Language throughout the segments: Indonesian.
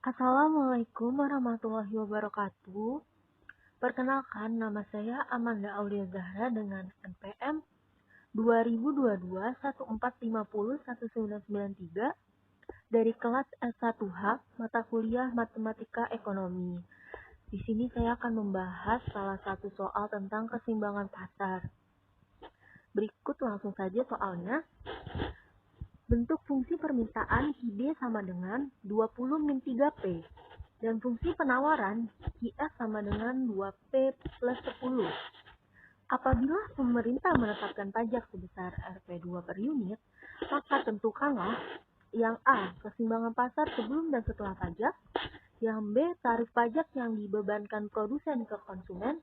Assalamualaikum warahmatullahi wabarakatuh. Perkenalkan, nama saya Amanda Aulia Zahra dengan NPM 2022-1450-1993 dari kelas S1H mata kuliah Matematika Ekonomi. Di sini saya akan membahas salah satu soal tentang keseimbangan pasar. Berikut langsung saja soalnya. Bentuk fungsi permintaan QD sama dengan 20 min 3P dan fungsi penawaran QS sama dengan 2P plus 10. Apabila pemerintah menetapkan pajak sebesar Rp2 per unit, maka tentukanlah yang A. Keseimbangan pasar sebelum dan setelah pajak, yang B. Tarif pajak yang dibebankan produsen ke konsumen,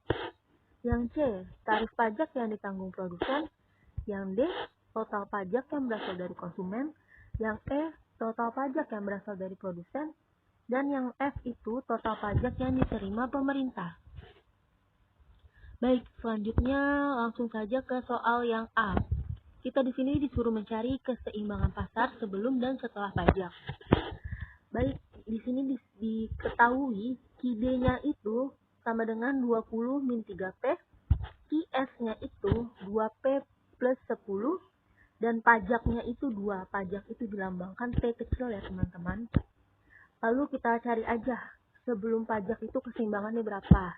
yang C. Tarif pajak yang ditanggung produsen, yang D. Total pajak yang berasal dari konsumen, yang E. Total pajak yang berasal dari produsen, dan yang F itu total pajak yang diterima pemerintah. Baik, selanjutnya langsung saja ke soal yang A. Kita di sini disuruh mencari keseimbangan pasar sebelum dan setelah pajak. Baik, di sini diketahui QD-nya itu sama dengan 20 min 3P, QS-nya itu 2P plus 10, dan pajaknya itu 2. Pajak itu dilambangkan P kecil ya teman-teman. Lalu kita cari aja sebelum pajak itu keseimbangannya berapa.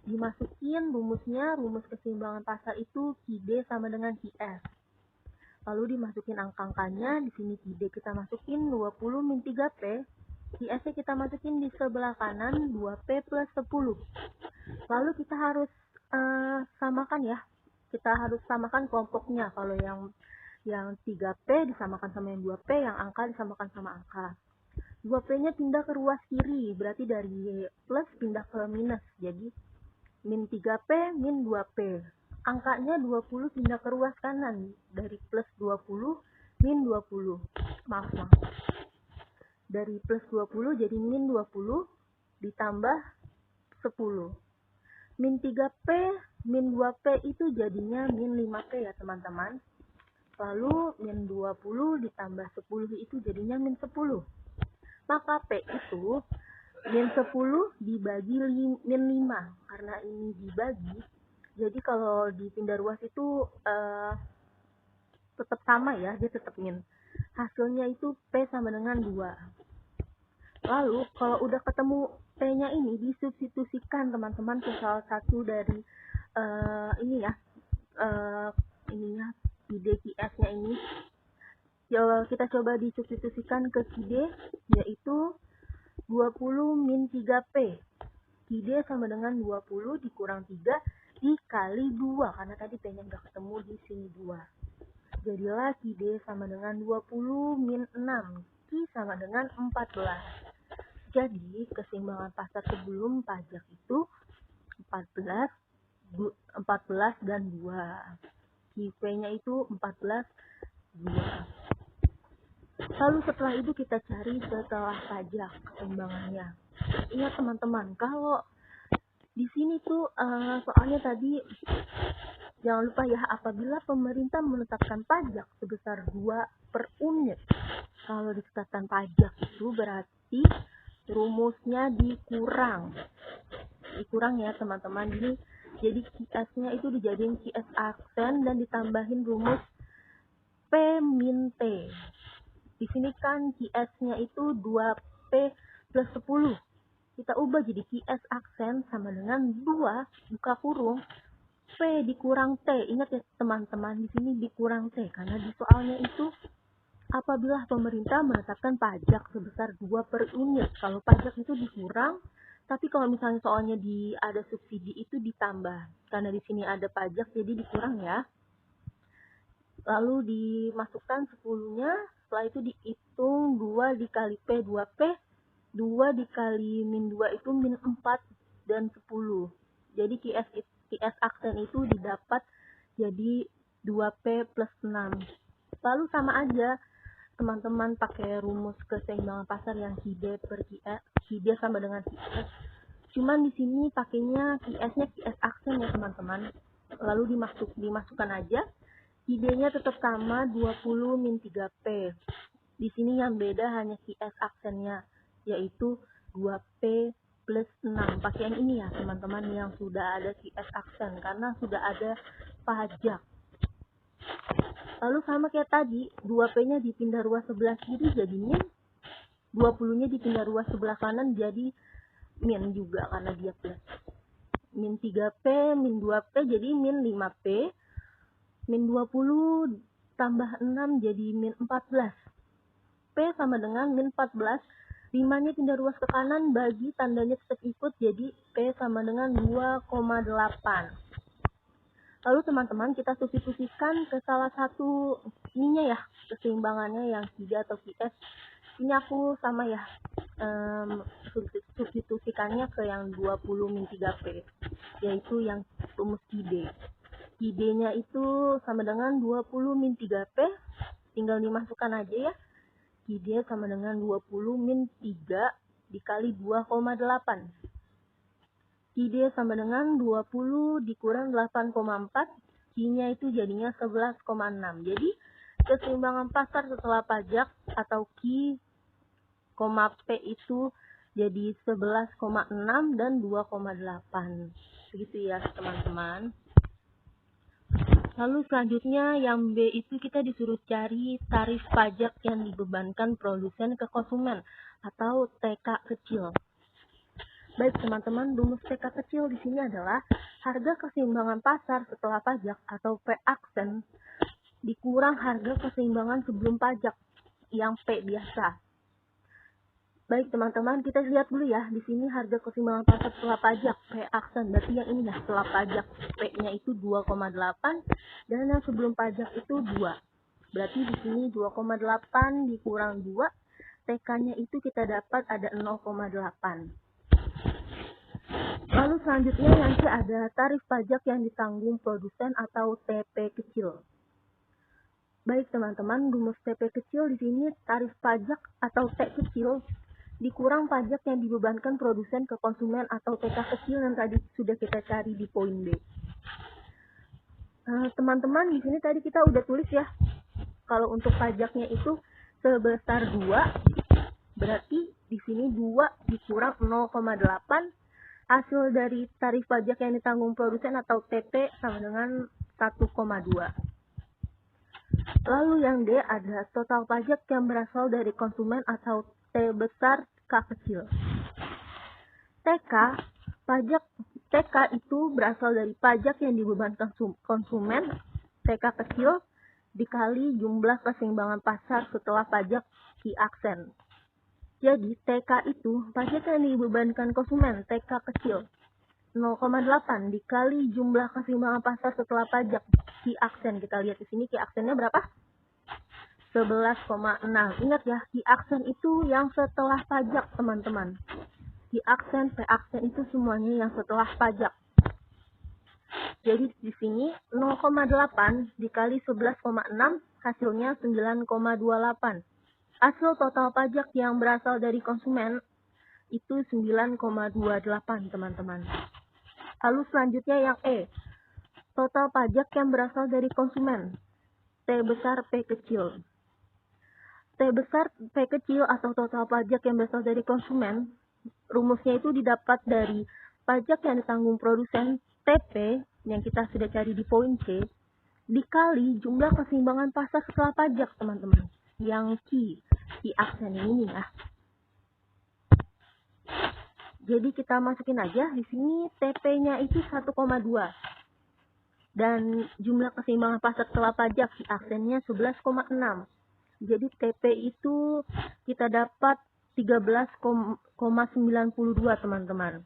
Dimasukin rumusnya, rumus keseimbangan pasar itu QD sama dengan QS. Lalu dimasukin angka-angkanya, di sini QD kita masukin 20 min 3P, QS-nya kita masukin di sebelah kanan 2P plus 10. Lalu kita harus samakan ya. Kita harus samakan kelompoknya. Kalau yang 3P disamakan sama yang 2P, yang angka disamakan sama angka. 2P-nya pindah ke ruas kiri, berarti dari plus pindah ke minus. Jadi min 3P, min 2P. Angkanya 20 pindah ke ruas kanan, dari plus 20, min 20. Maaf. Dari plus 20 jadi min 20, ditambah 10. Min 3P, min 2P itu jadinya min 5P ya teman-teman. Lalu min 20 ditambah 10 itu jadinya min 10. Maka P itu min 10 dibagi min 5. Karena ini dibagi, jadi kalau dipindah ruas itu tetap sama ya, dia tetap min. Hasilnya itu P sama dengan 2. Lalu kalau udah ketemu P-nya ini, disubstitusikan teman-teman ke salah satu dari QD QS-nya ini. Kita coba disubstitusikan ke QD, yaitu 20 min 3P. QD sama dengan 20 dikurang 3 dikali 2, karena tadi P-nya udah ketemu di sini 2. Jadilah QD sama dengan 20 min 6, Q sama dengan 14. Jadi keseimbangan pasar sebelum pajak itu 14 dan 2. QP-nya itu 14, 2. Lalu setelah itu kita cari setelah pajak keseimbangannya. Ingat teman-teman, kalau di sini tuh soalnya tadi jangan lupa ya, apabila pemerintah menetapkan pajak sebesar 2 per unit. Kalau ditetapkan pajak itu berarti rumusnya dikurang ya teman-teman. Jadi QS-nya itu dijadiin QS aksen dan ditambahin rumus P min T. Di sini kan QS-nya itu 2P plus 10. Kita ubah jadi QS aksen sama dengan 2 buka kurung P dikurang T. Ingat ya teman-teman, di sini dikurang T karena di soalnya itu apabila pemerintah menetapkan pajak sebesar 2 per unit. Kalau pajak itu dikurang, tapi kalau misalnya soalnya ada subsidi itu ditambah. Karena di sini ada pajak jadi dikurang ya. Lalu dimasukkan 10-nya, setelah itu dihitung 2 dikali P 2P, 2 dikali min 2 itu min 4 dan 10. Jadi QS aksen itu didapat jadi 2P plus 6. Lalu sama aja teman-teman pakai rumus keseimbangan pasar yang QD per QS, QD sama dengan QS. Cuman di sini pakainya QS-nya QS aksen ya teman-teman. Lalu dimasukkan aja. QD-nya tetap sama 20 min 3P. Di sini yang beda hanya QS aksennya, yaitu 2P plus 6. Pakai yang ini ya teman-teman, yang sudah ada QS aksen karena sudah ada pajak. Lalu sama kayak tadi, 2P-nya dipindah ruas sebelah kiri jadi min, 20-nya dipindah ruas sebelah kanan jadi min juga karena dia plus. Min 3P, min 2P jadi min 5P, min 20 tambah 6 jadi min 14. P sama dengan min 14, 5-nya pindah ruas ke kanan, bagi tandanya tetap ikut, jadi P sama dengan 2,8. Lalu teman-teman kita substitusikan ke salah satu ininya ya, keseimbangannya yang 3 atau QS. Ini aku sama ya, substitusikannya ke yang 20 min 3P, yaitu yang rumus QD. QD-nya itu sama dengan 20 min 3P, tinggal dimasukkan aja ya. QD sama dengan 20 min 3 dikali 2,8. QD sama dengan 20 dikurang 8,4, Q-nya itu jadinya 11,6. Jadi keseimbangan pasar setelah pajak atau Q, P itu jadi 11,6 dan 2,8. Begitu ya teman-teman. Lalu selanjutnya yang B itu kita disuruh cari tarif pajak yang dibebankan produsen ke konsumen atau TK kecil. Baik teman-teman, rumus TK kecil di sini adalah harga keseimbangan pasar setelah pajak atau P aksen dikurang harga keseimbangan sebelum pajak yang P biasa. Baik teman-teman, kita lihat dulu ya. Di sini harga keseimbangan pasar setelah pajak P aksen, berarti yang ini ya setelah pajak, P-nya itu 2,8 dan yang sebelum pajak itu 2. Berarti di sini 2,8 dikurang 2, TK-nya itu kita dapat ada 0,8. Lalu selanjutnya nanti ada tarif pajak yang ditanggung produsen atau TP kecil. Baik teman-teman, rumus TP kecil di sini tarif pajak atau T kecil dikurang pajak yang dibebankan produsen ke konsumen atau TK kecil yang tadi sudah kita cari di poin B. Teman-teman, di sini tadi kita udah tulis ya. Kalau untuk pajaknya itu sebesar 2, berarti di sini 2 dikurang 0,8. Hasil dari tarif pajak yang ditanggung produsen atau TP sama dengan 1,2. Lalu yang D ada total pajak yang berasal dari konsumen atau T besar K kecil. TK itu berasal dari pajak yang dibebankan konsumen TK kecil dikali jumlah keseimbangan pasar setelah pajak Q aksen. Jadi TK itu pajak yang dibebankan konsumen TK kecil 0,8 dikali jumlah keseimbangan pasar setelah pajak Q aksen. Kita lihat di sini Q aksennya berapa? 11,6. Ingat ya, Q aksen itu yang setelah pajak teman-teman. Q aksen, P aksen itu semuanya yang setelah pajak. Jadi di sini 0,8 dikali 11,6 hasilnya 9,28. Hasil total pajak yang berasal dari konsumen itu 9,28 teman-teman. Lalu selanjutnya yang E. Total pajak yang berasal dari konsumen. T besar P kecil. T besar P kecil atau total pajak yang berasal dari konsumen, rumusnya itu didapat dari pajak yang ditanggung produsen TP yang kita sudah cari di poin C dikali jumlah keseimbangan pasar setelah pajak teman-teman. Yang Q aksen ini ya. Jadi kita masukin aja di sini TP-nya itu 1,2 dan jumlah keseimbangan pasar setelah pajak Q aksennya 11,6. Jadi TP itu kita dapat 13,92 teman-teman.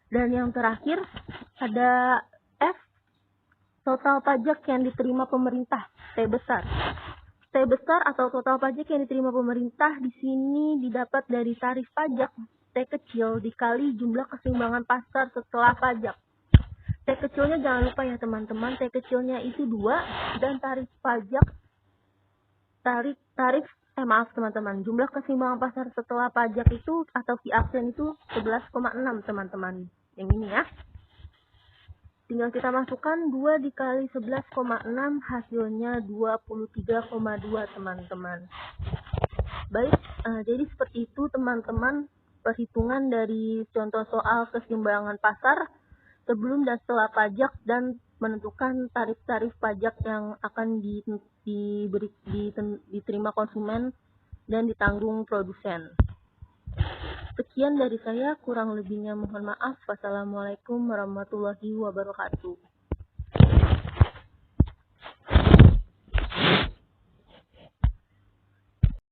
Dan yang terakhir ada F, total pajak yang diterima pemerintah T besar. T besar atau total pajak yang diterima pemerintah di sini didapat dari tarif pajak T kecil dikali jumlah keseimbangan pasar setelah pajak. T kecilnya jangan lupa ya teman-teman, T kecilnya itu 2 dan tarif pajak teman-teman. Jumlah keseimbangan pasar setelah pajak itu atau Q aksen itu 11,6 teman-teman. Yang ini ya. Tinggal kita masukkan 2 dikali 11,6 hasilnya 23,2 teman-teman. Baik, jadi seperti itu teman-teman perhitungan dari contoh soal keseimbangan pasar sebelum dan setelah pajak, dan menentukan tarif-tarif pajak yang akan diterima konsumen dan ditanggung produsen. Sekian dari saya, kurang lebihnya mohon maaf. Wassalamualaikum warahmatullahi wabarakatuh.